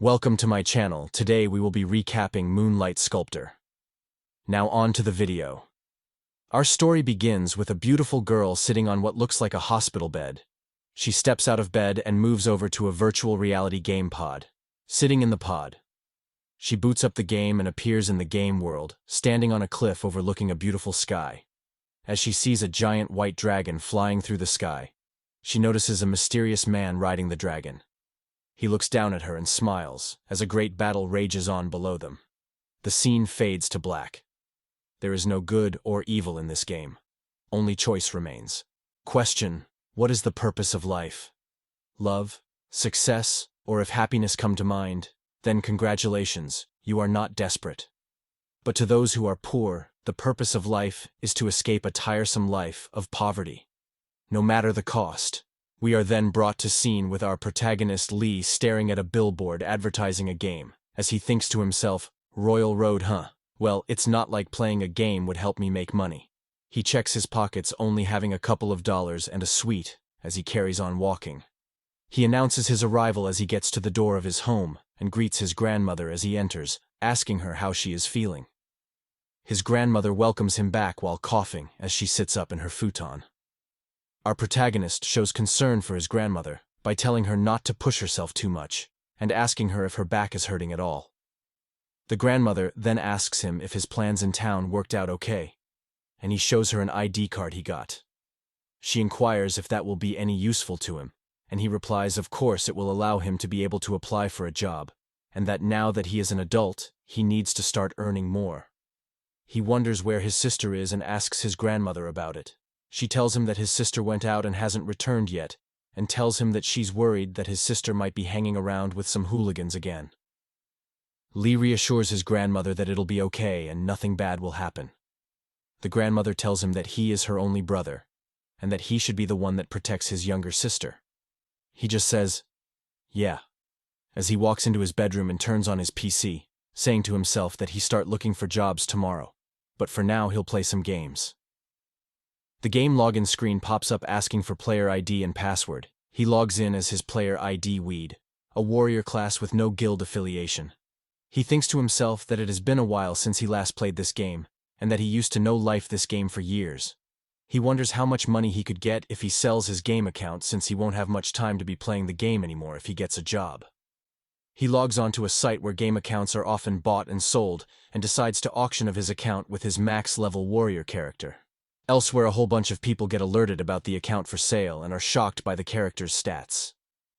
Welcome to my channel. Today we will be recapping Moonlight Sculptor. Now on to the video. Our story begins with a beautiful girl sitting on what looks like a hospital bed. She steps out of bed and moves over to a virtual reality game pod. Sitting in the pod, she boots up the game and appears in the game world, standing on a cliff overlooking a beautiful sky. As she sees a giant white dragon flying through the sky, she notices a mysterious man riding the dragon. He looks down at her and smiles as a great battle rages on below them. The scene fades to black. There is no good or evil in this game. Only choice remains. Question: what is the purpose of life? Love? Success? Or if happiness come to mind, then congratulations, you are not desperate. But to those who are poor, the purpose of life is to escape a tiresome life of poverty. No matter the cost. We are then brought to scene with our protagonist Lee staring at a billboard advertising a game, as he thinks to himself, Royal Road huh? Well, it's not like playing a game would help me make money. He checks his pockets only having a couple of dollars and a sweet as he carries on walking. He announces his arrival as he gets to the door of his home and greets his grandmother as he enters, asking her how she is feeling. His grandmother welcomes him back while coughing as she sits up in her futon. Our protagonist shows concern for his grandmother by telling her not to push herself too much and asking her if her back is hurting at all. The grandmother then asks him if his plans in town worked out okay, and he shows her an ID card he got. She inquires if that will be any useful to him, and he replies of course it will allow him to be able to apply for a job, and that now that he is an adult, he needs to start earning more. He wonders where his sister is and asks his grandmother about it. She tells him that his sister went out and hasn't returned yet, and tells him that she's worried that his sister might be hanging around with some hooligans again. Lee reassures his grandmother that it'll be okay and nothing bad will happen. The grandmother tells him that he is her only brother, and that he should be the one that protects his younger sister. He just says, yeah, as he walks into his bedroom and turns on his PC, saying to himself that he start looking for jobs tomorrow, but for now he'll play some games. The game login screen pops up asking for player ID and password. He logs in as his player ID Weed, a warrior class with no guild affiliation. He thinks to himself that it has been a while since he last played this game, and that he used to know life this game for years. He wonders how much money he could get if he sells his game account since he won't have much time to be playing the game anymore if he gets a job. He logs onto a site where game accounts are often bought and sold, and decides to auction of his account with his max level warrior character. Elsewhere, a whole bunch of people get alerted about the account for sale and are shocked by the character's stats.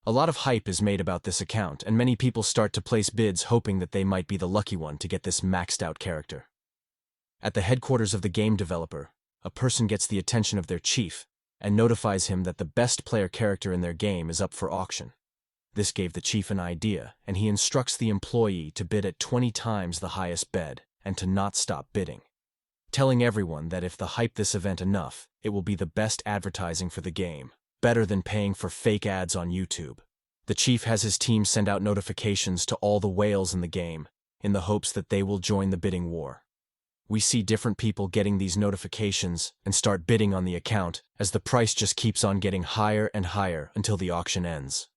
A lot of hype is made about this account, and many people start to place bids hoping that they might be the lucky one to get this maxed out character. At the headquarters of the game developer, a person gets the attention of their chief and notifies him that the best player character in their game is up for auction. This gave the chief an idea, and he instructs the employee to bid at 20 times the highest bid and to not stop bidding, telling everyone that if they hype this event enough, it will be the best advertising for the game, better than paying for fake ads on YouTube. The chief has his team send out notifications to all the whales in the game, in the hopes that they will join the bidding war. We see different people getting these notifications and start bidding on the account as the price just keeps on getting higher and higher until the auction ends.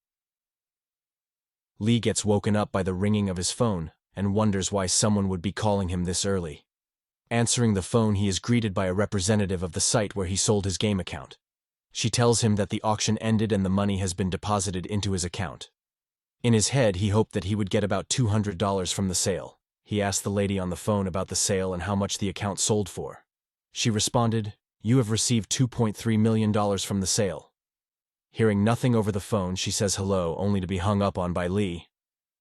Lee gets woken up by the ringing of his phone and wonders why someone would be calling him this early. Answering the phone, he is greeted by a representative of the site where he sold his game account. She tells him that the auction ended and the money has been deposited into his account. In his head, he hoped that he would get about $200 from the sale. He asked the lady on the phone about the sale and how much the account sold for. She responded, "You have received $2.3 million from the sale." Hearing nothing over the phone, she says hello, only to be hung up on by Lee.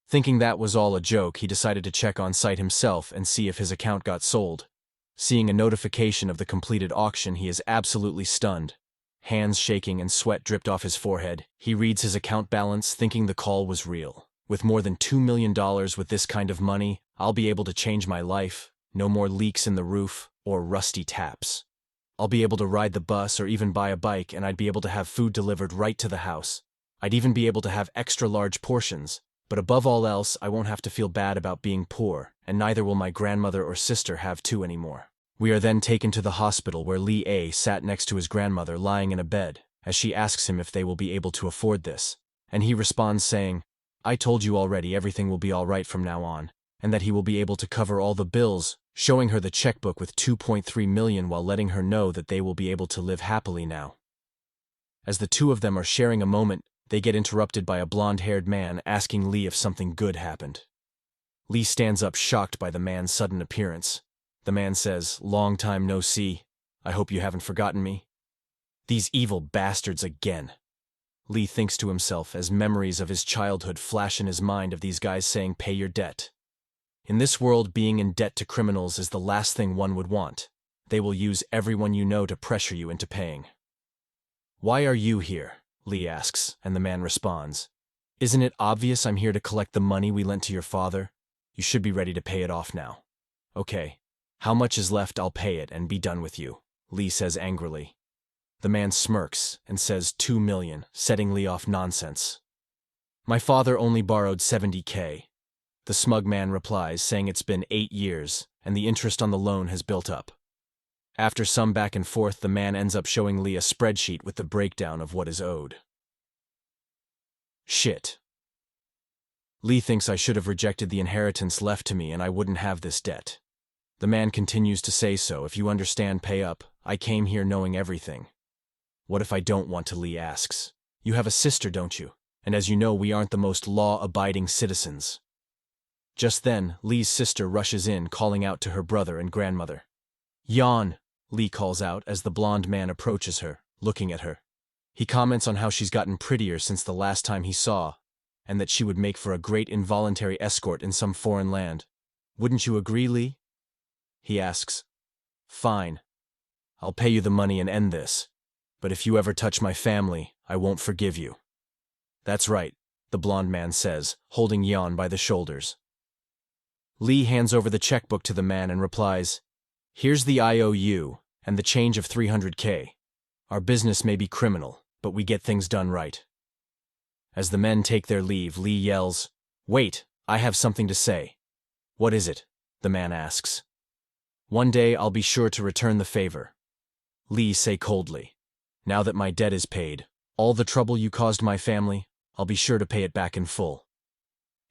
Thinking that was all a joke, he decided to check on site himself and see if his account got sold. Seeing a notification of the completed auction, he is absolutely stunned. Hands shaking and sweat dripped off his forehead, he reads his account balance, thinking the call was real. With more than $2 million with this kind of money, I'll be able to change my life. No more leaks in the roof or rusty taps. I'll be able to ride the bus or even buy a bike, and I'd be able to have food delivered right to the house. I'd even be able to have extra large portions. But above all else, I won't have to feel bad about being poor, and neither will my grandmother or sister have to anymore. We are then taken to the hospital where Lee A sat next to his grandmother lying in a bed, as she asks him if they will be able to afford this, and he responds saying, I told you already everything will be all right from now on, and that he will be able to cover all the bills, showing her the checkbook with 2.3 million while letting her know that they will be able to live happily now. As the two of them are sharing a moment, they get interrupted by a blonde-haired man asking Lee if something good happened. Lee stands up shocked by the man's sudden appearance. The man says, "Long time no see. I hope you haven't forgotten me." These evil bastards again. Lee thinks to himself as memories of his childhood flash in his mind of these guys saying, "Pay your debt." In this world, being in debt to criminals is the last thing one would want. They will use everyone you know to pressure you into paying. "Why are you here?" Lee asks, and the man responds, "Isn't it obvious I'm here to collect the money we lent to your father? You should be ready to pay it off now." "Okay. How much is left? I'll pay it and be done with you," Lee says angrily. The man smirks and says 2 million, setting Lee off nonsense. "My father only borrowed 70K. The smug man replies, saying it's been 8 years, and the interest on the loan has built up. After some back and forth, the man ends up showing Lee a spreadsheet with the breakdown of what is owed. Shit. Lee thinks I should have rejected the inheritance left to me and I wouldn't have this debt. The man continues to say, "So, if you understand, pay up. I came here knowing everything." "What if I don't want to?" Lee asks. "You have a sister, don't you? And as you know, we aren't the most law-abiding citizens." Just then, Lee's sister rushes in, calling out to her brother and grandmother. "Yan," Lee calls out as the blonde man approaches her, looking at her. He comments on how she's gotten prettier since the last time he saw, and that she would make for a great involuntary escort in some foreign land. "Wouldn't you agree, Lee?" He asks. "Fine. I'll pay you the money and end this. But if you ever touch my family, I won't forgive you." "That's right," the blonde man says, holding Yan by the shoulders. Lee hands over the checkbook to the man and replies, "Here's the IOU and the change of 300K. Our business may be criminal, but we get things done right." As the men take their leave, Lee yells, "Wait, I have something to say." "What is it?" the man asks. "One day I'll be sure to return the favor." Lee say coldly, "Now that my debt is paid, all the trouble you caused my family, I'll be sure to pay it back in full."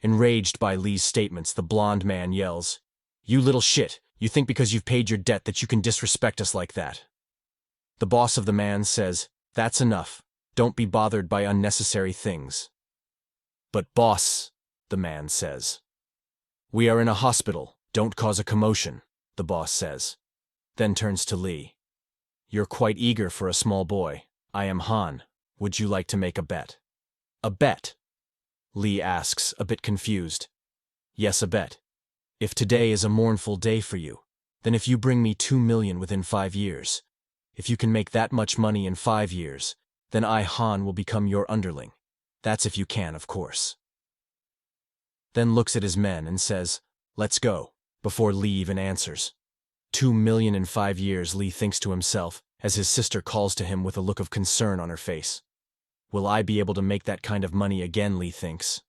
Enraged by Lee's statements, the blonde man yells, "You little shit, you think because you've paid your debt that you can disrespect us like that?" The boss of the man says, "That's enough. Don't be bothered by unnecessary things." "But boss," the man says. "We are in a hospital. Don't cause a commotion," the boss says. Then turns to Lee. "You're quite eager for a small boy. I am Han. Would you like to make a bet?" "A bet?" Lee asks, a bit confused. "Yes, a bet. If today is a mournful day for you, then if you bring me 2 million within 5 years, if you can make that much money in 5 years, then I, Han, will become your underling. That's if you can, of course." Then looks at his men and says, "Let's go," before Lee even answers. 2 million in 5 years, Lee thinks to himself, as his sister calls to him with a look of concern on her face. Will I be able to make that kind of money again, Lee thinks.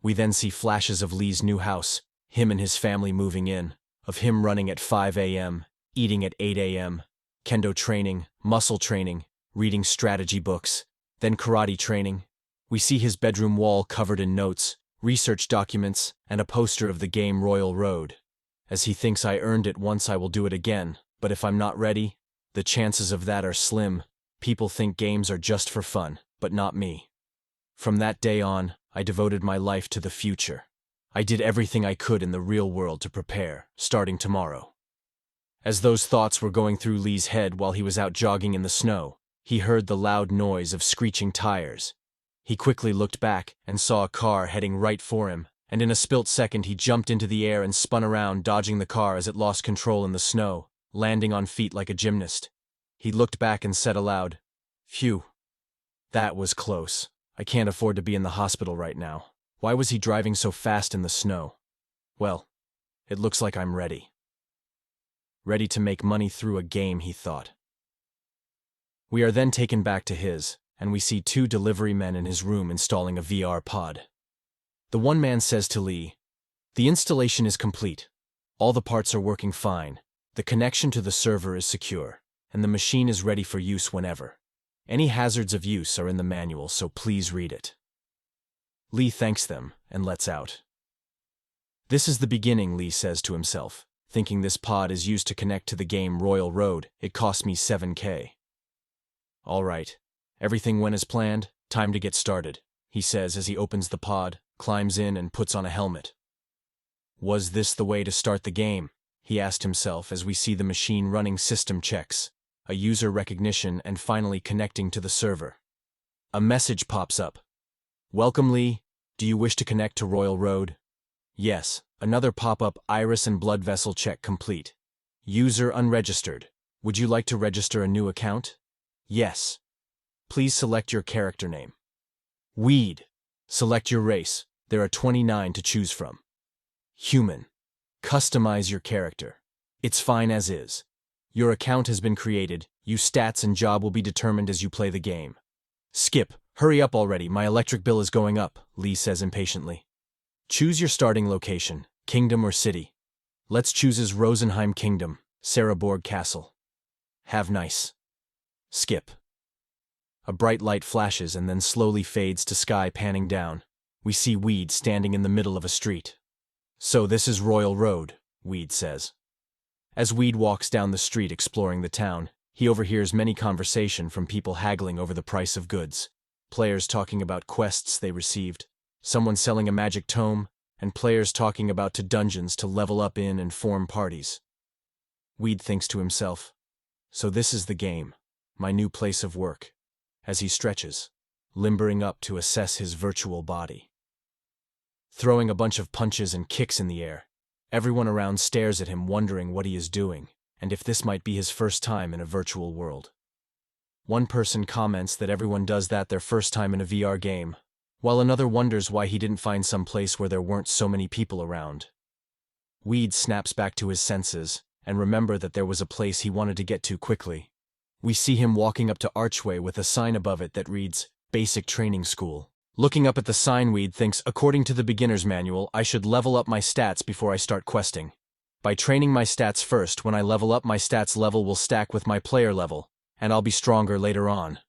We then see flashes of Lee's new house, him and his family moving in, of him running at 5 a.m., eating at 8 a.m., kendo training, muscle training, reading strategy books, then karate training. We see his bedroom wall covered in notes, research documents, and a poster of the game Royal Road. As he thinks, I earned it once, I will do it again, but if I'm not ready, the chances of that are slim. People think games are just for fun, but not me. From that day on, I devoted my life to the future. I did everything I could in the real world to prepare, starting tomorrow. As those thoughts were going through Lee's head while he was out jogging in the snow, he heard the loud noise of screeching tires. He quickly looked back and saw a car heading right for him, and in a split second he jumped into the air and spun around, dodging the car as it lost control in the snow, landing on feet like a gymnast. He looked back and said aloud, "Phew. That was close. I can't afford to be in the hospital right now. Why was he driving so fast in the snow? Well, it looks like I'm ready. Ready to make money through a game," he thought. We are then taken back to his, and we see 2 delivery men in his room installing a VR pod. The one man says to Lee, "The installation is complete. All the parts are working fine. The connection to the server is secure, and the machine is ready for use whenever. Any hazards of use are in the manual, so please read it." Lee thanks them, and lets out. This is the beginning, Lee says to himself, thinking this pod is used to connect to the game Royal Road. It cost me 7K. All right, everything went as planned, time to get started, he says as he opens the pod, climbs in and puts on a helmet. Was this the way to start the game? He asked himself as we see the machine running system checks, a user recognition, and finally connecting to the server. A message pops up. Welcome, Lee. Do you wish to connect to Royal Road? Yes. Another pop-up, iris and blood vessel check complete. User unregistered. Would you like to register a new account? Yes. Please select your character name. Weed. Select your race. There are 29 to choose from. Human. Customize your character. It's fine as is. Your account has been created. Your stats and job will be determined as you play the game. Skip. Hurry up already. My electric bill is going up, Lee says impatiently. Choose your starting location, kingdom or city. Let's choose as Rosenheim Kingdom, Saraborg Castle. Have nice. Skip. A bright light flashes and then slowly fades to sky panning down. We see Weed standing in the middle of a street. So this is Royal Road, Weed says. As Weed walks down the street exploring the town, he overhears many conversation from people haggling over the price of goods, players talking about quests they received, someone selling a magic tome, and players talking about to dungeons to level up in and form parties. Weed thinks to himself, so this is the game, my new place of work, as he stretches, limbering up to assess his virtual body. Throwing a bunch of punches and kicks in the air, everyone around stares at him wondering what he is doing, and if this might be his first time in a virtual world. One person comments that everyone does that their first time in a VR game, while another wonders why he didn't find some place where there weren't so many people around. Weed snaps back to his senses, and remember that there was a place he wanted to get to quickly. We see him walking up to archway with a sign above it that reads, Basic Training School. Looking up at the sign, Weed thinks, according to the beginner's manual, I should level up my stats before I start questing. By training my stats first, when I level up, my stats level will stack with my player level, and I'll be stronger later on.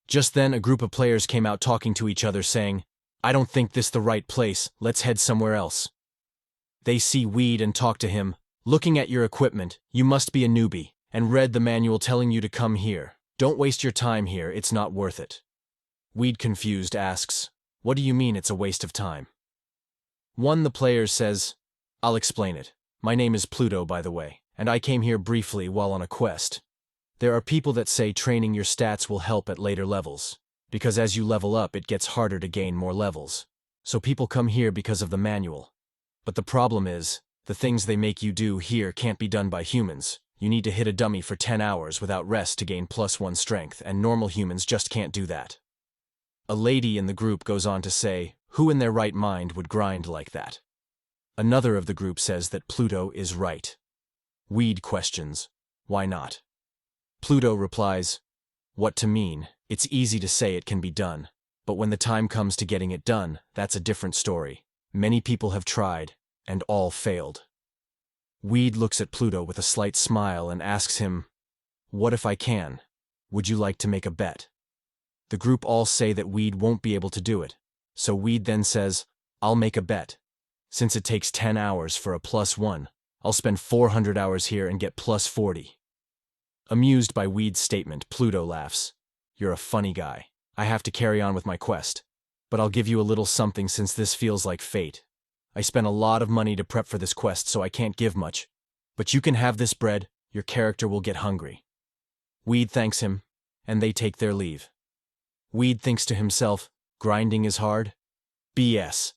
Just then, a group of players came out talking to each other saying, I don't think this the right place, let's head somewhere else. They see Weed and talk to him, looking at your equipment, you must be a newbie, and read the manual telling you to come here. Don't waste your time here, it's not worth it. Weed, confused, asks, what do you mean it's a waste of time? One the players says, I'll explain it. My name is Pluto, by the way, and I came here briefly while on a quest. There are people that say training your stats will help at later levels, because as you level up it gets harder to gain more levels. So people come here because of the manual. But the problem is, the things they make you do here can't be done by humans. You need to hit a dummy for 10 hours without rest to gain +1 strength, and normal humans just can't do that. A lady in the group goes on to say, who in their right mind would grind like that? Another of the group says that Pluto is right. Weed questions, why not? Pluto replies, what to mean? It's easy to say it can be done, but when the time comes to getting it done, that's a different story. Many people have tried, and all failed. Weed looks at Pluto with a slight smile and asks him, what if I can? Would you like to make a bet? The group all say that Weed won't be able to do it, so Weed then says, I'll make a bet. Since it takes 10 hours for a +1, I'll spend 400 hours here and get +40. Amused by Weed's statement, Pluto laughs. You're a funny guy. I have to carry on with my quest. But I'll give you a little something since this feels like fate. I spent a lot of money to prep for this quest, so I can't give much. But you can have this bread, your character will get hungry. Weed thanks him, and they take their leave. Weed thinks to himself, grinding is hard? BS.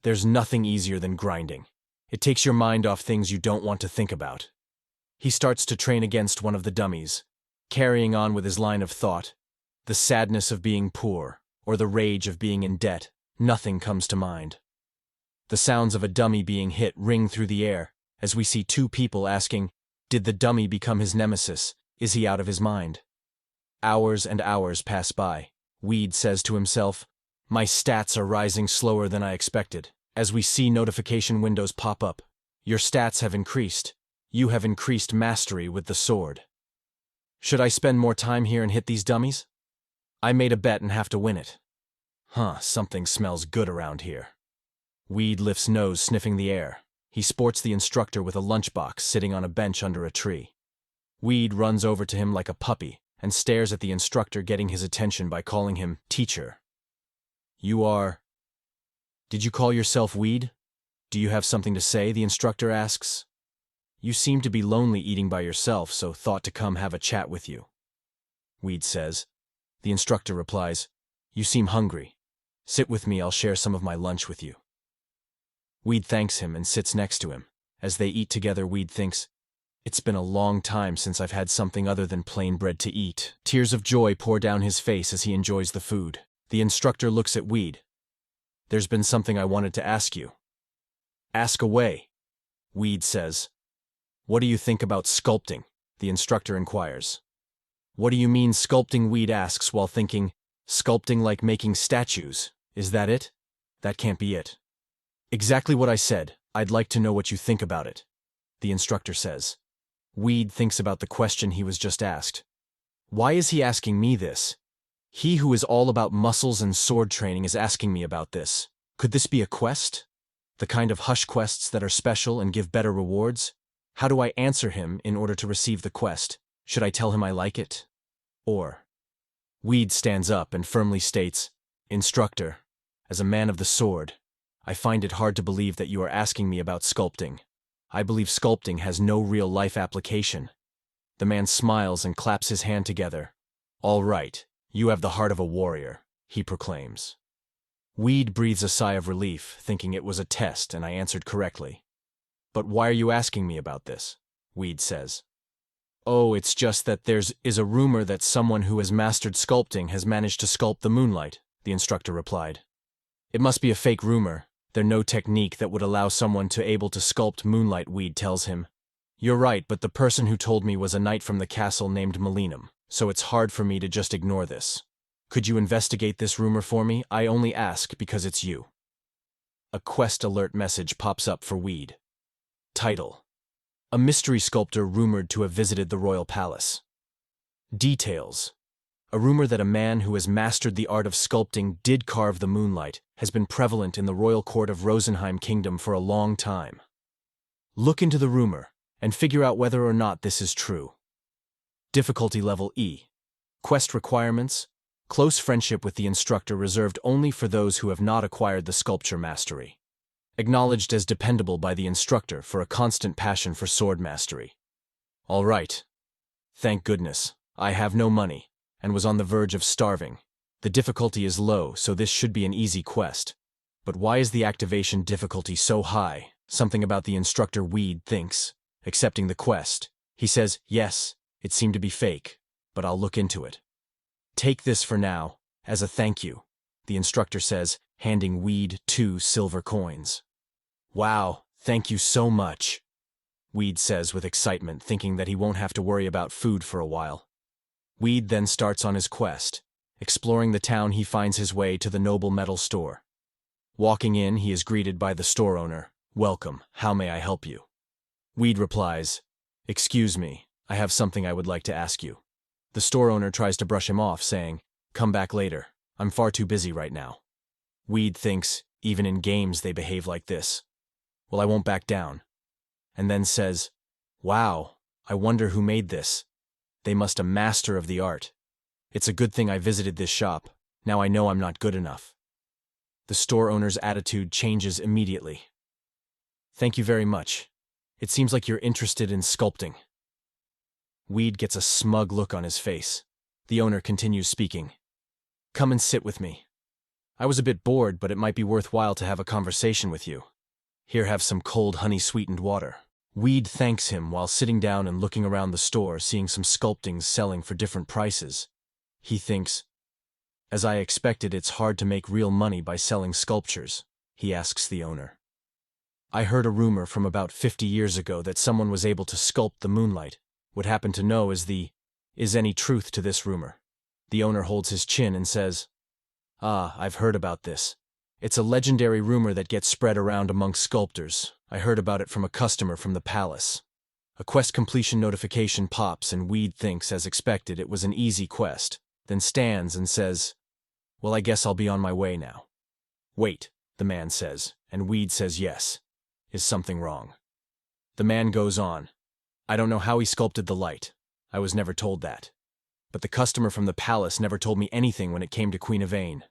There's nothing easier than grinding. It takes your mind off things you don't want to think about. He starts to train against one of the dummies, carrying on with his line of thought. The sadness of being poor, or the rage of being in debt, nothing comes to mind. The sounds of a dummy being hit ring through the air, as we see two people asking, did the dummy become his nemesis? Is he out of his mind? Hours and hours pass by. Weed says to himself, my stats are rising slower than I expected. As we see notification windows pop up, your stats have increased. You have increased mastery with the sword. Should I spend more time here and hit these dummies? I made a bet and have to win it. Something smells good around here. Weed lifts nose, sniffing the air. He sports the instructor with a lunchbox sitting on a bench under a tree. Weed runs over to him like a puppy and stares at the instructor, getting his attention by calling him teacher. You are... Did you call yourself Weed? Do you have something to say? The instructor asks. You seem to be lonely eating by yourself, so thought to come have a chat with you. Weed says. The instructor replies, You seem hungry. Sit with me, I'll share some of my lunch with you. Weed thanks him and sits next to him. As they eat together, Weed thinks, It's been a long time since I've had something other than plain bread to eat. Tears of joy pour down his face as he enjoys the food. The instructor looks at Weed. There's been something I wanted to ask you. Ask away, Weed says. What do you think about sculpting? The instructor inquires. What do you mean sculpting? Weed asks while thinking, sculpting like making statues, is that it? That can't be it. Exactly what I said. I'd like to know what you think about it, the instructor says. Weed thinks about the question he was just asked. Why is he asking me this? He who is all about muscles and sword training is asking me about this. Could this be a quest? The kind of hush quests that are special and give better rewards? How do I answer him in order to receive the quest? Should I tell him I like it? Or... Weed stands up and firmly states, Instructor, as a man of the sword, I find it hard to believe that you are asking me about sculpting. I believe sculpting has no real-life application. The man smiles and claps his hand together. All right, you have the heart of a warrior, he proclaims. Weed breathes a sigh of relief, thinking it was a test and I answered correctly. But why are you asking me about this? Weed says. Oh, it's just that there is a rumor that someone who has mastered sculpting has managed to sculpt the moonlight, the instructor replied. It must be a fake rumor. There's no technique that would allow someone to able to sculpt moonlight, Weed tells him. You're right, but the person who told me was a knight from the castle named Millennium, so it's hard for me to just ignore this. Could you investigate this rumor for me? I only ask because it's you. A quest alert message pops up for Weed. Title: A mystery sculptor rumored to have visited the royal palace. Details: A rumor that a man who has mastered the art of sculpting did carve the moonlight has been prevalent in the royal court of Rosenheim Kingdom for a long time. Look into the rumor and figure out whether or not this is true. Difficulty level E. Quest requirements: Close friendship with the instructor reserved only for those who have not acquired the sculpture mastery. Acknowledged as dependable by the instructor for a constant passion for sword mastery. All right. Thank goodness. I have no money, and was on the verge of starving. The difficulty is low, so this should be an easy quest. But why is the activation difficulty so high? Something about the instructor, Weed thinks. Accepting the quest. He says, yes, it seemed to be fake, but I'll look into it. Take this for now, as a thank you, the instructor says, handing Weed 2 silver coins. Wow, thank you so much, Weed says with excitement, thinking that he won't have to worry about food for a while. Weed then starts on his quest. Exploring the town, he finds his way to the noble metal store. Walking in, he is greeted by the store owner. Welcome, how may I help you? Weed replies, Excuse me, I have something I would like to ask you. The store owner tries to brush him off, saying, Come back later, I'm far too busy right now. Weed thinks, even in games they behave like this. Well, I won't back down. And then says, Wow, I wonder who made this. They must a master of the art. It's a good thing I visited this shop. Now I know I'm not good enough. The store owner's attitude changes immediately. Thank you very much. It seems like you're interested in sculpting. Weed gets a smug look on his face. The owner continues speaking. Come and sit with me. I was a bit bored, but it might be worthwhile to have a conversation with you. Here, have some cold honey-sweetened water. Weed thanks him while sitting down and looking around the store, seeing some sculptings selling for different prices. He thinks, As I expected, it's hard to make real money by selling sculptures. He asks the owner. I heard a rumor from about 50 years ago that someone was able to sculpt the moonlight. Would happen to know is any truth to this rumor? The owner holds his chin and says, I've heard about this. It's a legendary rumor that gets spread around among sculptors. I heard about it from a customer from the palace. A quest completion notification pops and Weed thinks, as expected, it was an easy quest, then stands and says, Well, I guess I'll be on my way now. Wait, the man says, And Weed says yes. Is something wrong? The man goes on. I don't know how he sculpted the light. I was never told that. But the customer from the palace never told me anything when it came to Queen Lv1.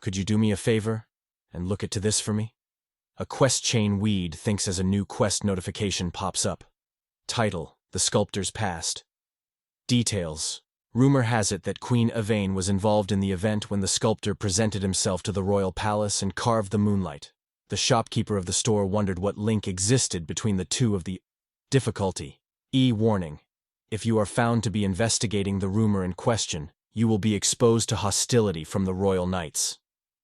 Could you do me a favor and look into this for me? A quest chain Weed thinks as a new quest notification pops up. Title: The Sculptor's Past. Details: rumor has it that Queen Lv1 was involved in the event when the sculptor presented himself to the royal palace and carved the moonlight. The shopkeeper of the store wondered what link existed between the two of the difficulty. Warning: if you are found to be investigating the rumor in question, you will be exposed to hostility from the royal knights.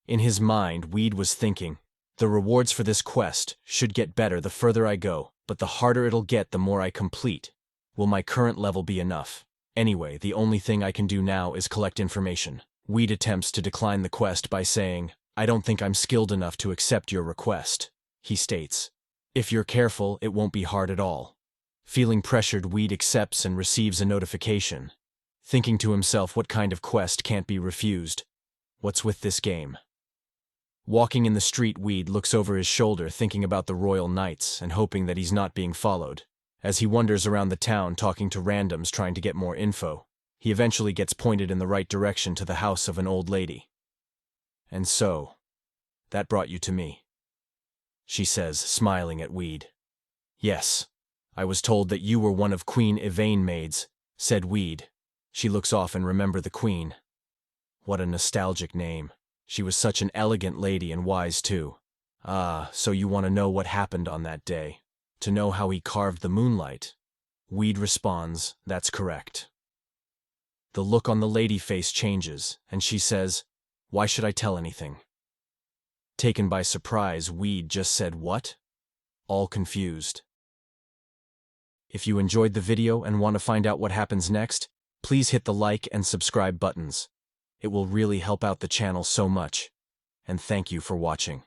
In his mind, Weed was thinking, the rewards for this quest should get better the further I go, but the harder it'll get the more I complete. Will my current level be enough? Anyway, the only thing I can do now is collect information. Weed attempts to decline the quest by saying, I don't think I'm skilled enough to accept your request. He states, if you're careful, it won't be hard at all. Feeling pressured, Weed accepts and receives a notification. Thinking to himself, what kind of quest can't be refused? What's with this game? Walking in the street, Weed looks over his shoulder thinking about the royal knights and hoping that he's not being followed. As he wanders around the town talking to randoms trying to get more info, he eventually gets pointed in the right direction to the house of an old lady. And so, that brought you to me, she says, smiling at Weed. Yes, I was told that you were one of Queen Lv1's maids, said Weed. She looks off and remembers the queen. What a nostalgic name. She was such an elegant lady and wise too. Ah, so you want to know what happened on that day? To know how he carved the moonlight? Weed responds, that's correct. The look on the lady face changes, and she says, why should I tell anything? Taken by surprise, Weed just said what? All confused. If you enjoyed the video and want to find out what happens next, please hit the like and subscribe buttons. It will really help out the channel so much. And thank you for watching.